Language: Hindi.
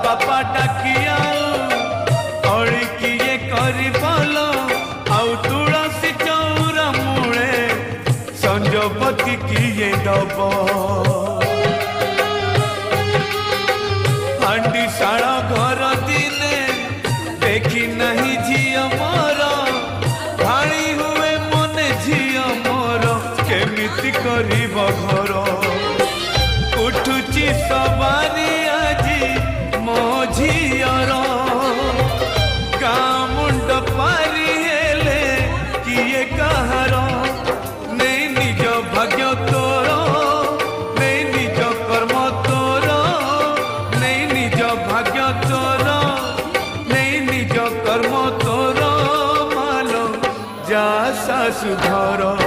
बापा डाकिया अड़ी किए करी बोलो आउ तुलसी चौरा मूले संजपति किए दब हांडी शाल घर दिने देखी नहीं झिया मोर भाड़ी हुए मने झिया मोर केमिति करिब घर उठुची सवारी आजी मो झियर गाँ मुंड पारी हेले किए कहार नहीं निज भाग्य तोर नहीं निज कर्म तोर नहीं निज भाग्य तोर नहीं निज कर्म तोर मालो जा सासु घर।